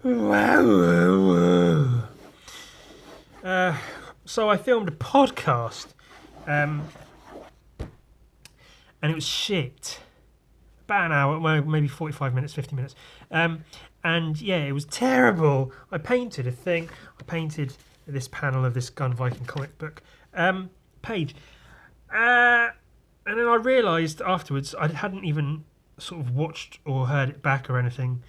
So I filmed a podcast, and it was shit. About an hour, well, maybe 45 minutes, 50 minutes. And yeah, it was terrible. I painted a thing. I painted this panel of this Gun Viking comic book page. And then I realised afterwards I hadn't even sort of watched or heard it back or anything.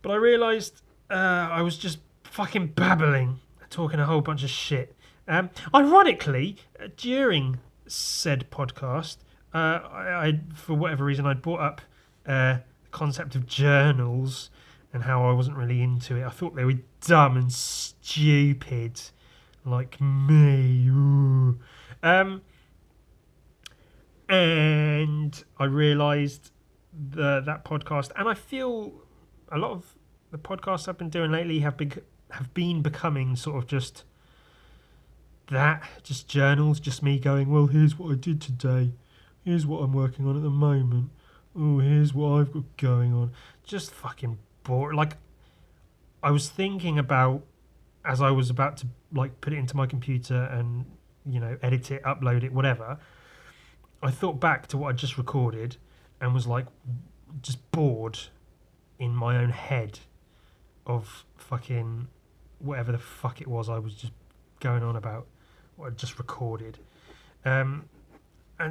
But I realised I was just fucking babbling, talking a whole bunch of shit. Ironically, during said podcast, I for whatever reason, I'd brought up the concept of journals and how I wasn't really into it. I thought they were dumb and stupid, like me. Ooh. And I realised that podcast, and I feel a lot of the podcasts I've been doing lately have been becoming sort of just journals, just me going, well, here's what I did today, here's what I'm working on at the moment, oh, here's what I've got going on. Just fucking boring. Like, I was thinking about, as I was about to like put it into my computer and, you know, edit it, upload it, whatever, I thought back to what I just recorded and was like just bored in my own head of fucking whatever the fuck it was I was just going on about, what I just recorded. And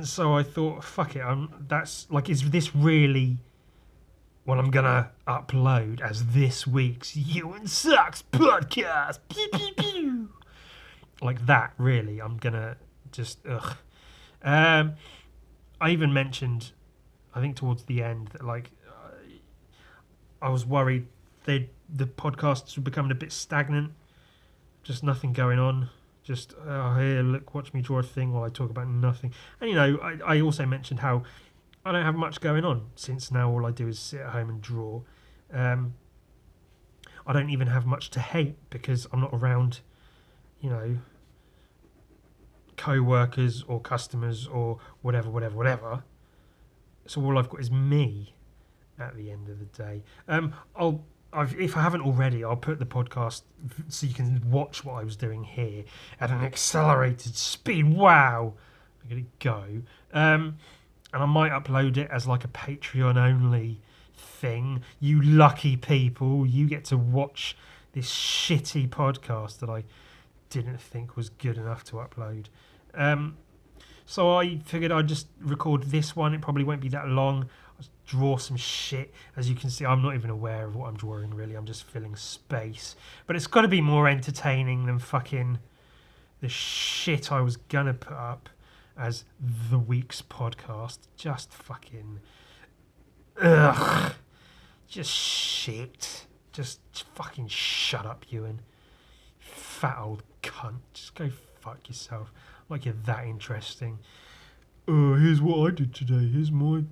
so I thought, fuck it, that's like, is this really what I'm gonna upload as this week's Ewan Sucks podcast? Pew, pew, pew. Like that, really. I'm gonna just ugh. I even mentioned, I think towards the end, that like I was worried the podcasts were becoming a bit stagnant, just nothing going on. Just here, look, watch me draw a thing while I talk about nothing. And you know, I also mentioned how I don't have much going on since now all I do is sit at home and draw. I don't even have much to hate because I'm not around, you know, co-workers or customers or whatever. So all I've got is me at the end of the day. If I haven't already, I'll put the podcast so you can watch what I was doing here at an accelerated speed. Wow, I'm gonna go, and I might upload it as like a Patreon only thing. You lucky people, you get to watch this shitty podcast that I didn't think was good enough to upload. So I figured I'd just record this one. It probably won't be that long. I'll draw some shit. As you can see, I'm not even aware of what I'm drawing, really. I'm just filling space. But it's got to be more entertaining than fucking the shit I was going to put up as the week's podcast. Just fucking... ugh. Just shit. Just fucking shut up, Ewan. Fat old cunt. Just go fuck yourself. Like you're that interesting. Here's what I did today. Here's my...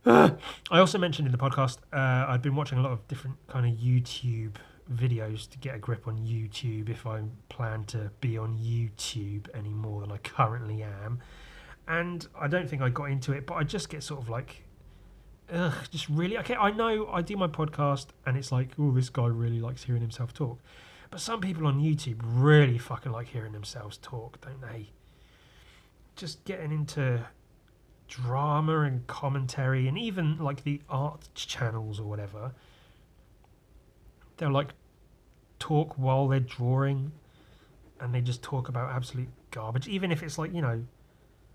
I also mentioned in the podcast I've been watching a lot of different kind of YouTube videos to get a grip on YouTube if I plan to be on YouTube any more than I currently am. And I don't think I got into it, but I just get sort of like... just really... Okay, I know I do my podcast and it's like, oh, this guy really likes hearing himself talk. But some people on YouTube really fucking like hearing themselves talk, don't they? Just getting into drama and commentary and even like the art channels or whatever. They'll like talk while they're drawing and they just talk about absolute garbage. Even if it's like, you know,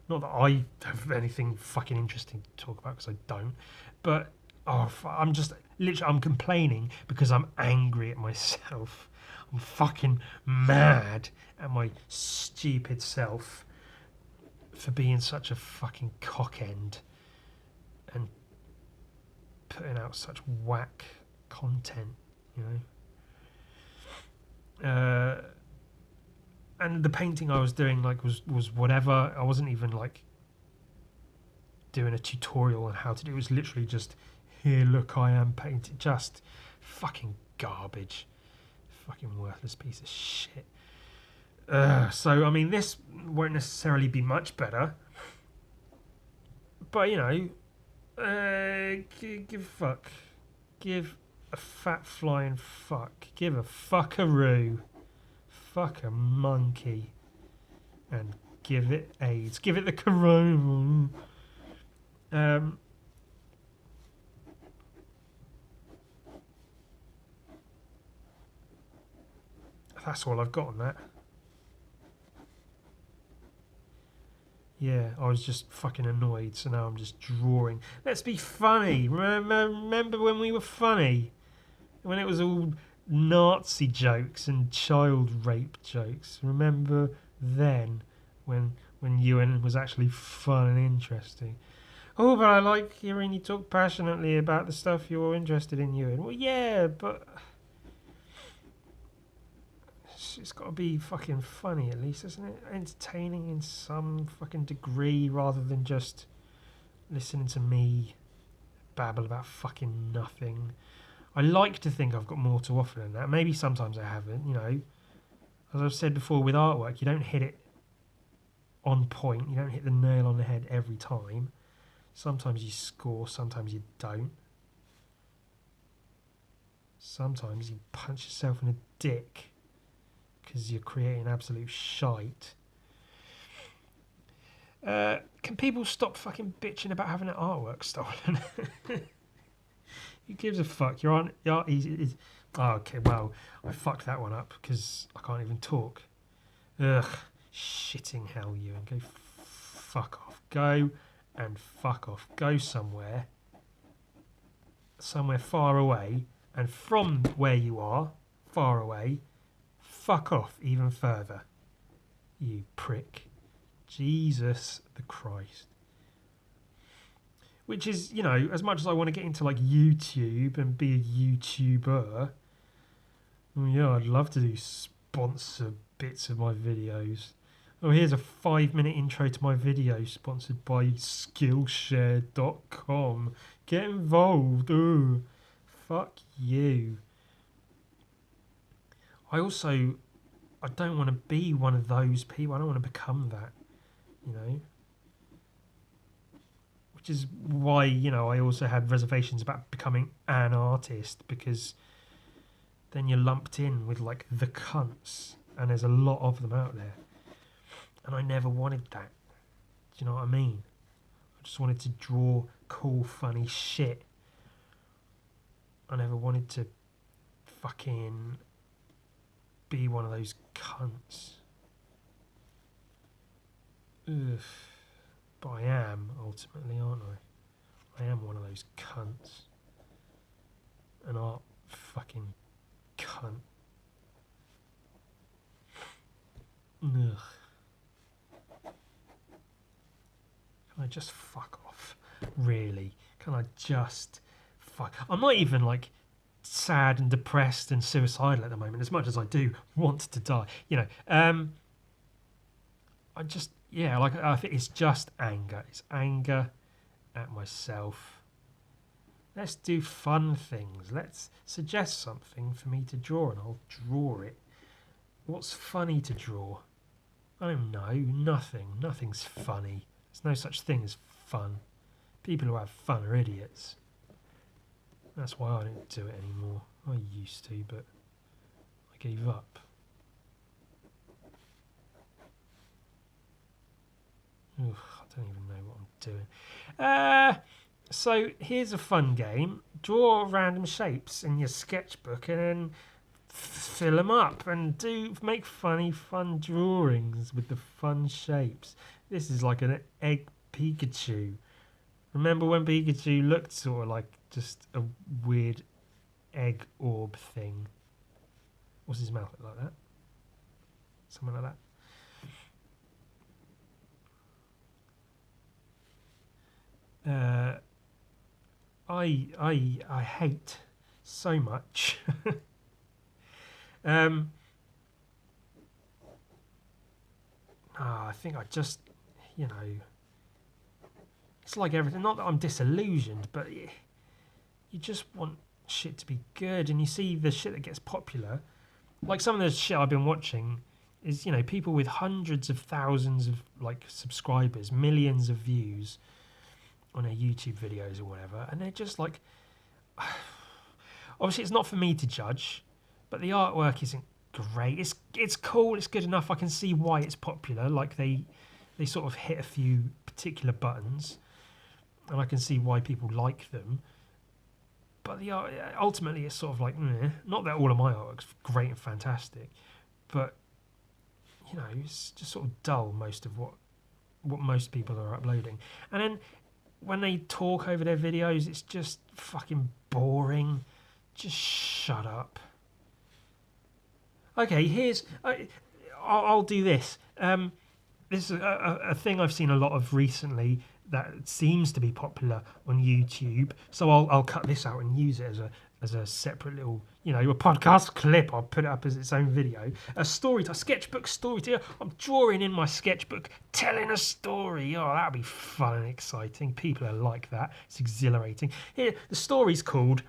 not that I have anything fucking interesting to talk about because I don't. But I'm just literally, I'm complaining because I'm angry at myself. I'm fucking mad at my stupid self for being such a fucking cockend and putting out such whack content, you know. And the painting I was doing like was whatever. I wasn't even like doing a tutorial on how to do it. It was literally just, here, look, I am painting. Just fucking garbage. Fucking worthless piece of shit. So, I mean, this won't necessarily be much better. But, you know, give a fuck. Give a fat flying fuck. Give a fuckaroo. Fuck a monkey. And give it AIDS. Give it the corona. That's all I've got on that. Yeah, I was just fucking annoyed, so now I'm just drawing. Let's be funny. Remember when we were funny? When it was all Nazi jokes and child rape jokes. Remember then when Ewan was actually fun and interesting? Oh, but I like hearing you talk passionately about the stuff you're interested in, Ewan. Well, yeah, but it's got to be fucking funny at least, isn't it? Entertaining in some fucking degree rather than just listening to me babble about fucking nothing. I like to think I've got more to offer than that. Maybe sometimes I haven't, you know. As I've said before, with artwork, you don't hit it on point. You don't hit the nail on the head every time. Sometimes you score, sometimes you don't. Sometimes you punch yourself in the dick because you're creating absolute shite. Can people stop fucking bitching about having their artwork stolen? Who gives a fuck? Your art is... Oh, okay, well, I fucked that one up because I can't even talk. Ugh, shitting hell, you, and go fuck off. Go and fuck off. Go somewhere far away, and from where you are, far away, fuck off even further. You prick. Jesus the Christ. Which is, you know, as much as I want to get into like YouTube and be a YouTuber, well, yeah, I'd love to do sponsor bits of my videos. Oh, here's a 5-minute intro to my video sponsored by Skillshare.com. Get involved. Ooh, fuck you. I don't want to be one of those people. I don't want to become that, you know. Which is why, you know, I also had reservations about becoming an artist, because then you're lumped in with like the cunts, and there's a lot of them out there. And I never wanted that. Do you know what I mean? I just wanted to draw cool, funny shit. I never wanted to fucking be one of those cunts. Ugh. But I am, ultimately, aren't I? I am one of those cunts. An art fucking cunt. Ugh. Can I just fuck off? Really? Can I just fuck? I'm not even like sad and depressed and suicidal at the moment, as much as I do want to die. You know, I just, yeah, like I think it's just anger. It's anger at myself. Let's do fun things. Let's suggest something for me to draw and I'll draw it. What's funny to draw? I don't know. Nothing. Nothing's funny. There's no such thing as fun. People who have fun are idiots. That's why I don't do it anymore. I used to, but I gave up. Ugh, I don't even know what I'm doing. So here's a fun game. Draw random shapes in your sketchbook and then fill them up and make fun drawings with the fun shapes. This is like an egg Pikachu. Remember when Pikachu looked sort of like just a weird egg orb thing? What's his mouth look like that? Something like that. I hate so much. I think I just, you know, it's like everything. Not that I'm disillusioned, but you just want shit to be good, and you see the shit that gets popular. Like some of the shit I've been watching is, you know, people with hundreds of thousands of like subscribers, millions of views on their YouTube videos or whatever, and they're just like, Obviously, it's not for me to judge, but the artwork isn't great. It's cool. It's good enough. I can see why it's popular. Like they sort of hit a few particular buttons, and I can see why people like them. But the art, ultimately, it's sort of like, meh. Not that all of my artwork's great and fantastic, but you know, it's just sort of dull. Most of what most people are uploading, and then when they talk over their videos, it's just fucking boring. Just shut up. Okay, here's I'll do this. This is a thing I've seen a lot of recently that seems to be popular on YouTube. So I'll cut this out and use it as a separate little, a podcast clip. I'll put it up as its own video. A sketchbook story. I'm drawing in my sketchbook, telling a story. Oh, that'll be fun and exciting. People are like that. It's exhilarating. Here, the story's called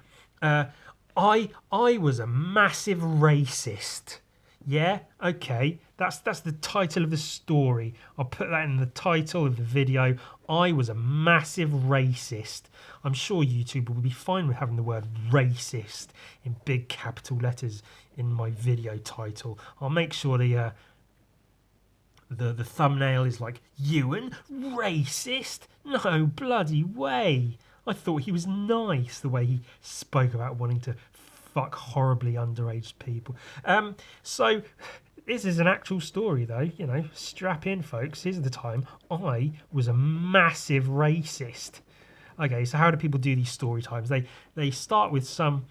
I was a massive racist. Yeah, okay. That's the title of the story. I'll put that in the title of the video. I was a massive racist. I'm sure YouTube will be fine with having the word racist in big capital letters in my video title. I'll make sure the thumbnail is like, Ewan, racist? No bloody way. I thought he was nice the way he spoke about wanting to fuck horribly underage people. So this is an actual story though, strap in folks, here's the time. I was a massive racist. Okay, so how do people do these story times? They start with some,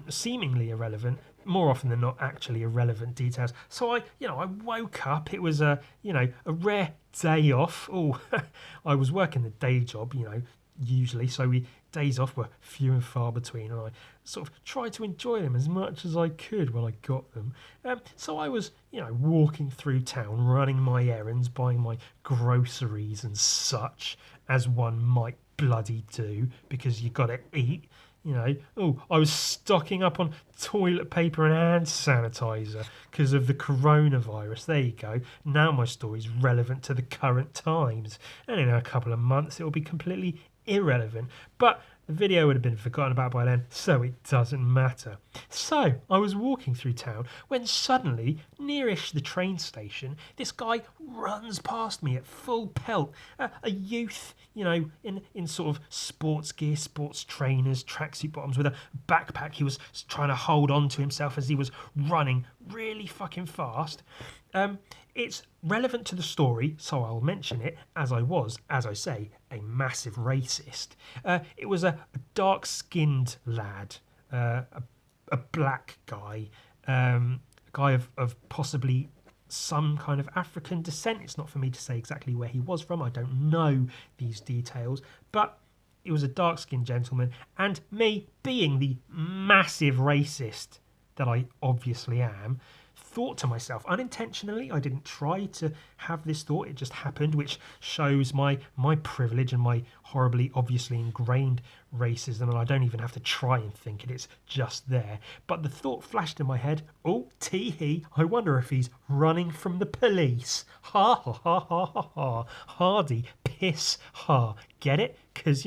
seemingly irrelevant, more often than not actually irrelevant details. So I woke up, it was a rare day off. Oh, I was working the day job, usually, so days off were few and far between, and I sort of tried to enjoy them as much as I could when I got them. So I was, walking through town, running my errands, buying my groceries and such, as one might bloody do, because you got to eat. I was stocking up on toilet paper and hand sanitizer because of the coronavirus. There you go. Now my story's relevant to the current times. And in a couple of months, it will be completely irrelevant. But the video would have been forgotten about by then, so it doesn't matter. So I was walking through town when suddenly, nearish the train station, this guy runs past me at full pelt. A youth, in sort of sports gear, sports trainers, tracksuit bottoms with a backpack. He was trying to hold on to himself as he was running really fucking fast. It's relevant to the story, so I'll mention it, as I say, a massive racist. It was a dark-skinned lad, a black guy, a guy of possibly some kind of African descent. It's not for me to say exactly where he was from. I don't know these details, but it was a dark-skinned gentleman, and me, being the massive racist that I obviously am, thought to myself, unintentionally, I didn't try to have this thought, it just happened, which shows my privilege and my horribly, obviously ingrained racism, and I don't even have to try and think it, it's just there. But the thought flashed in my head, oh, tee-hee, I wonder if he's running from the police. Ha, ha, ha, ha, ha, ha. Hardy, piss, ha. Get it? Because,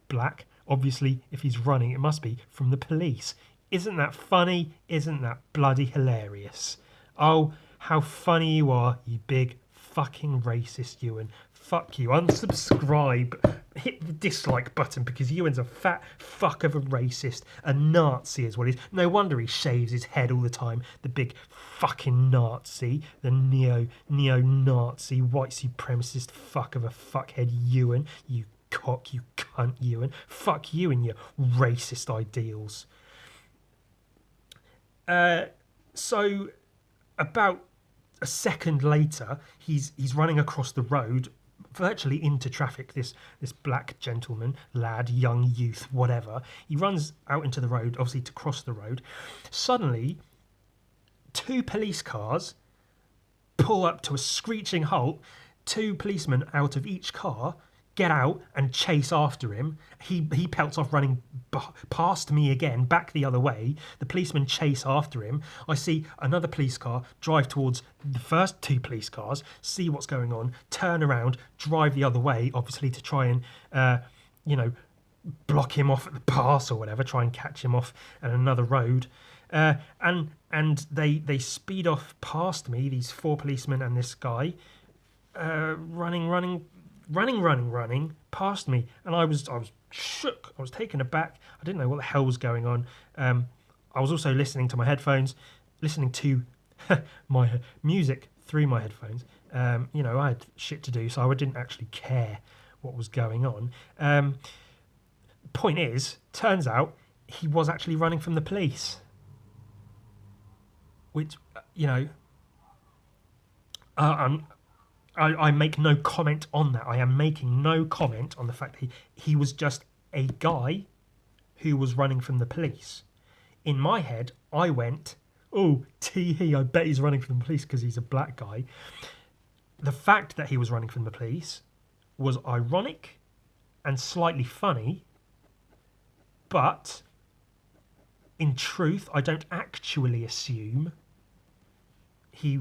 black, obviously, if he's running, it must be from the police. Isn't that funny? Isn't that bloody hilarious? Oh, how funny you are, you big fucking racist, Ewan. Fuck you. Unsubscribe. Hit the dislike button because Ewan's a fat fuck of a racist. A Nazi is what he is. No wonder he shaves his head all the time. The big fucking Nazi. The neo-Nazi, white supremacist fuck of a fuckhead Ewan. You cock, you cunt, Ewan. Fuck you and your racist ideals. So about a second later, he's running across the road, virtually into traffic, this black gentleman, lad, young youth, whatever. He runs out into the road, obviously to cross the road. Suddenly, 2 police cars pull up to a screeching halt. 2 policemen out of each car get out and chase after him. He pelts off running past me again, back the other way. The policemen chase after him. I see another police car drive towards the first 2 police cars, see what's going on, turn around, drive the other way, obviously to try and, block him off at the pass or whatever, try and catch him off at another road. And they speed off past me, these 4 policemen and this guy, running past me, and I was shook. I was taken aback. I didn't know what the hell was going on. I was also listening to my headphones, listening to my music through my headphones. I had shit to do, so I didn't actually care what was going on. Point is, turns out he was actually running from the police, which I make no comment on that. I am making no comment on the fact that he was just a guy who was running from the police. In my head, I went, oh, tee-hee, I bet he's running from the police because he's a black guy. The fact that he was running from the police was ironic and slightly funny, but in truth, I don't actually assume he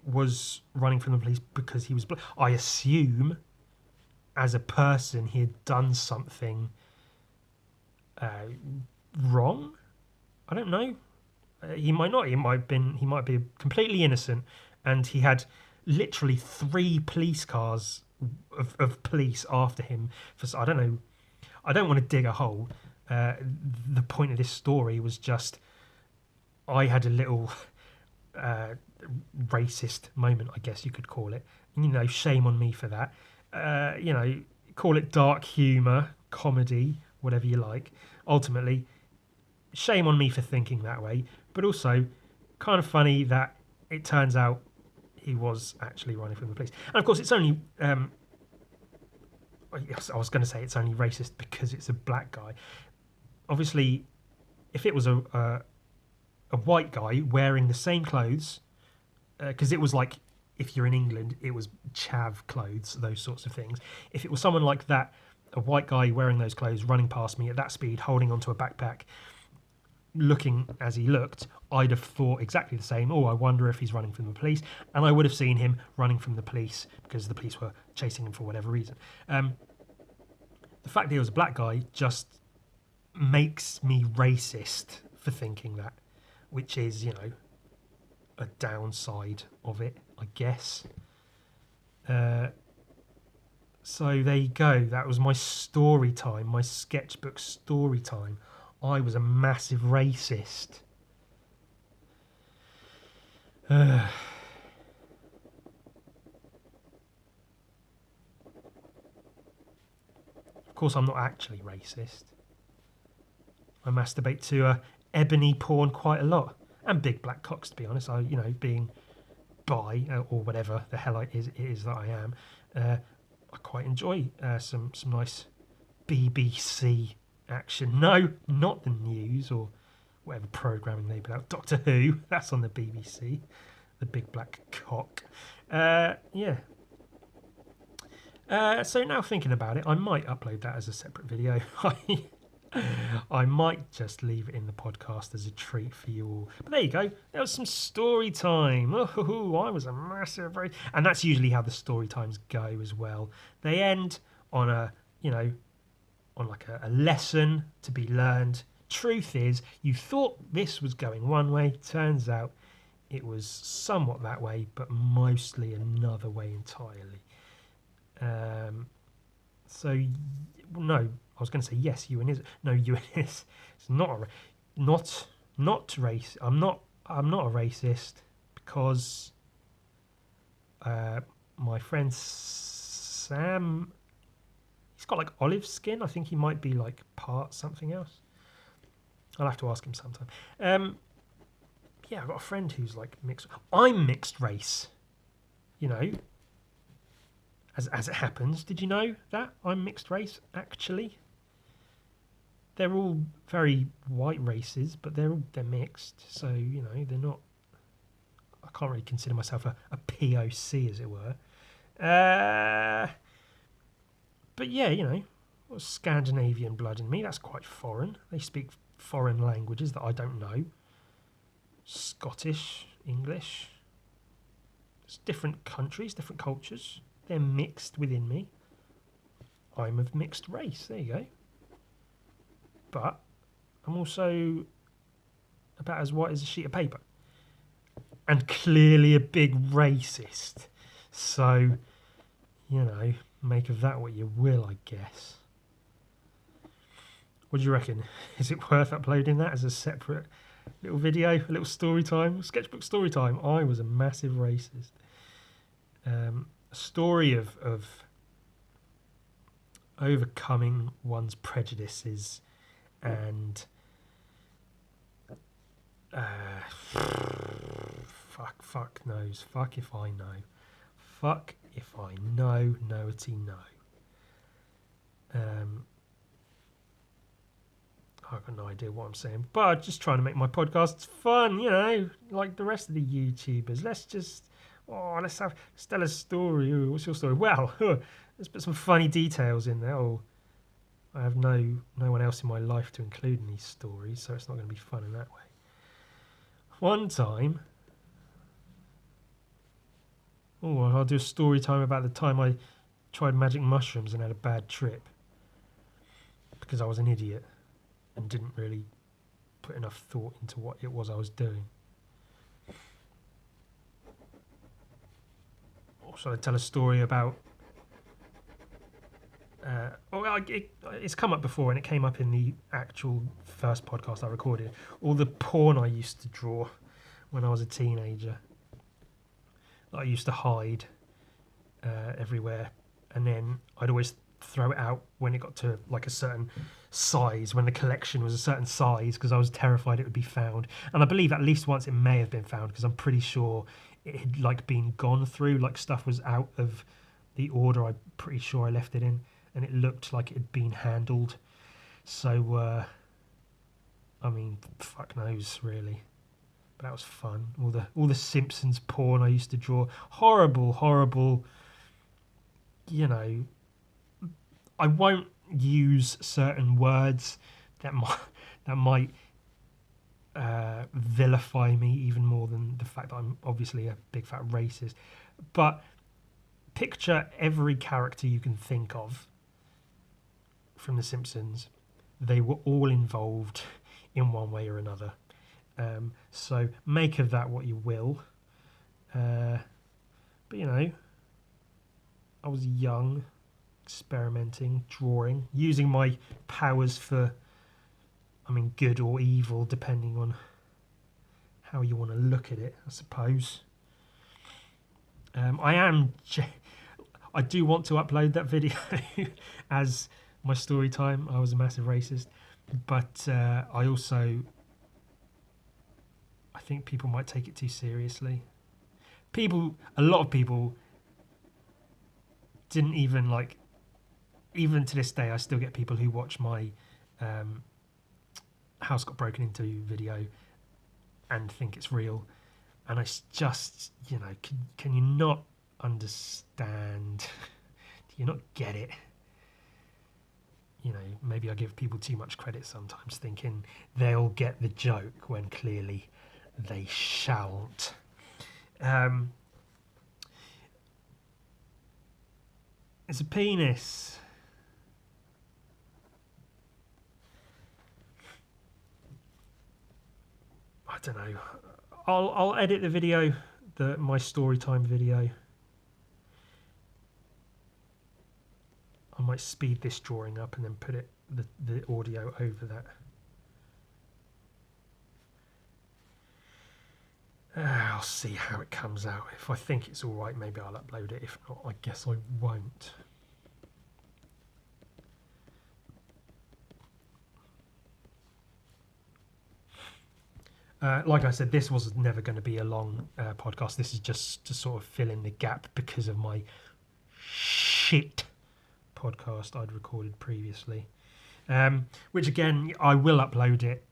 was running from the police because he was black. I assume, as a person, he had done something wrong. I don't know. He might not. He might be completely innocent, and he had literally 3 police cars of police after him. I don't know. I don't want to dig a hole. The point of this story was just I had a little racist moment, I guess you could call it. Shame on me for that. Call it dark humour, comedy, whatever you like. Ultimately, shame on me for thinking that way, but also kind of funny that it turns out he was actually running from the police. And of course, it's only I was going to say it's only racist because it's a black guy. Obviously, if it was a white guy wearing the same clothes, because it was like, if you're in England, it was chav clothes, those sorts of things. If it was someone like that, a white guy wearing those clothes, running past me at that speed, holding onto a backpack, looking as he looked, I'd have thought exactly the same. Oh, I wonder if he's running from the police. And I would have seen him running from the police because the police were chasing him for whatever reason. The fact that he was a black guy just makes me racist for thinking that, which is, a downside of it, I guess. So there you go. That was my story time, my sketchbook story time. I was a massive racist. Of course, I'm not actually racist. I masturbate to ebony porn quite a lot, and big black cocks. To be honest, being bi or whatever the hell it is that I am, I quite enjoy some nice BBC action. No, not the news or whatever programming they put out. Doctor Who, that's on the BBC. The big black cock. Yeah. So now thinking about it, I might upload that as a separate video. I might just leave it in the podcast as a treat for you all. But there you go. There was some story time. Oh, I was a massive... And that's usually how the story times go as well. They end on a lesson to be learned. Truth is, you thought this was going one way. Turns out it was somewhat that way, but mostly another way entirely. No, I was going to say yes, Ewan is. No, Ewan is. It's not race. I'm not a racist because my friend Sam, he's got like olive skin. I think he might be like part something else. I'll have to ask him sometime. Yeah, I've got a friend who's like mixed. I'm mixed race, as it happens. Did you know that I'm mixed race? Actually, they're all very white races, but they're mixed. So they're not. I can't really consider myself a POC, as it were. But yeah, Scandinavian blood in me. That's quite foreign. They speak foreign languages that I don't know. Scottish, English. It's different countries, different cultures. They're mixed within me. I'm of mixed race. There you go. but I'm also about as white as a sheet of paper. And clearly a big racist. So, make of that what you will, I guess. What do you reckon? Is it worth uploading that as a separate little video, a little story time, sketchbook story time? I was a massive racist. A story of overcoming one's prejudices and fuck knows. Fuck if I know. Fuck if I know. Knowity no. I've got no idea what I'm saying, but just trying to make my podcasts fun, like the rest of the YouTubers. Let's tell a story. Ooh, what's your story? Well, let's put some funny details in there. Oh, I have no one else in my life to include in these stories, so it's not going to be fun in that way. One time, I'll do a story time about the time I tried magic mushrooms and had a bad trip because I was an idiot and didn't really put enough thought into what it was I was doing. Also, I tell a story about. It's come up before, and it came up in the actual first podcast I recorded. All the porn I used to draw when I was a teenager, that I used to hide everywhere, and then I'd always throw it out when it got to like a certain size, when the collection was a certain size, because I was terrified it would be found. And I believe at least once it may have been found, because I'm pretty sure it had like been gone through, like stuff was out of the order I'm pretty sure I left it in, and it looked like it had been handled. So fuck knows really, but that was fun. All the Simpsons porn I used to draw, horrible. I won't use certain words that might vilify me even more than the fact that I'm obviously a big fat racist. But picture every character you can think of from The Simpsons. They were all involved in one way or another. So make of that what you will. But I was young, experimenting, drawing, using my powers for, good or evil, depending on how you want to look at it, I suppose. I do want to upload that video as my story time. I was a massive racist, but I think people might take it too seriously. A lot of people didn't even to this day, I still get people who watch my house got broken into video and think it's real. And I just, can you not understand? Do you not get it? Maybe I give people too much credit sometimes, thinking they'll get the joke when clearly they shan't. It's a penis. I don't know. I'll edit the video, my story time video. I might speed this drawing up and then put the audio over that. I'll see how it comes out. If I think it's all right, maybe I'll upload it. If not, I guess I won't. Like I said, this was never going to be a long podcast. This is just to sort of fill in the gap because of my shit podcast I'd recorded previously. Which again, I will upload it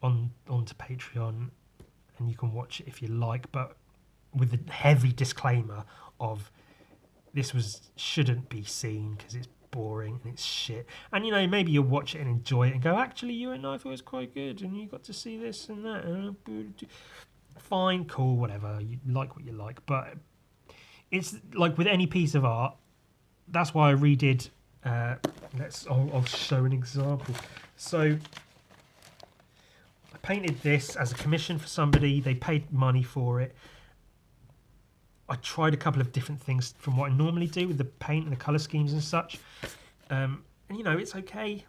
onto Patreon, and you can watch it if you like, but with the heavy disclaimer of this shouldn't be seen because it's boring and it's shit. And maybe you'll watch it and enjoy it and go, actually, you and I thought it was quite good, and you got to see this and that. Fine, cool, whatever. You like what you like, but it's like with any piece of art. That's why I redid I'll show an example. So I painted this as a commission for somebody. They paid money for it. I tried a couple of different things from what I normally do with the paint and the colour schemes and such. And it's okay,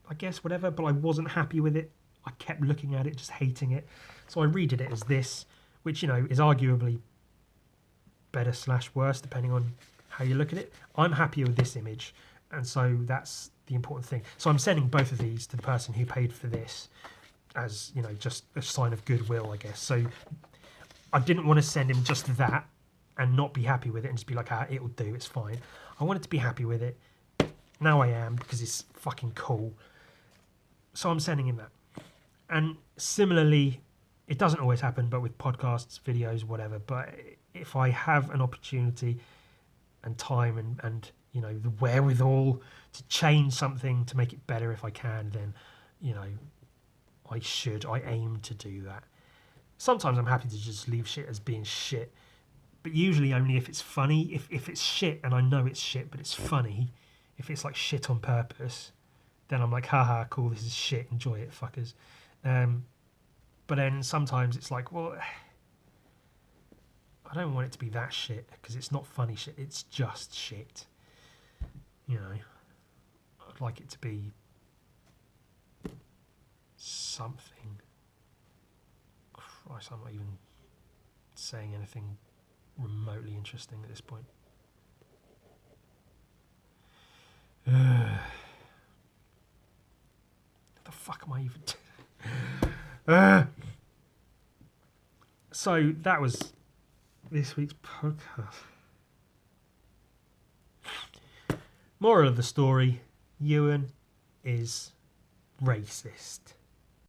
I guess, whatever, but I wasn't happy with it. I kept looking at it, just hating it. So I redid it as this, which, is arguably better / worse, depending on how you look at it. I'm happier with this image, and so that's the important thing. So I'm sending both of these to the person who paid for this as, just a sign of goodwill, I guess. So I didn't want to send him just that and not be happy with it and just be like, it'll do, it's fine. I wanted to be happy with it. Now I am, because it's fucking cool. So I'm sending him that. And similarly, it doesn't always happen, but with podcasts, videos, whatever, but if I have an opportunity and time and the wherewithal to change something to make it better if I can, then, I aim to do that. Sometimes I'm happy to just leave shit as being shit, but usually only if it's funny. If it's shit and I know it's shit, but it's funny, if it's like shit on purpose, then I'm like, haha, cool, this is shit, enjoy it, fuckers. But then sometimes it's like, well, I don't want it to be that shit, because it's not funny shit, it's just shit. I'd like it to be something. Christ, I'm not even saying anything remotely interesting at this point. What the fuck am I even doing? So that was this week's podcast. Moral of the story, Ewan is racist.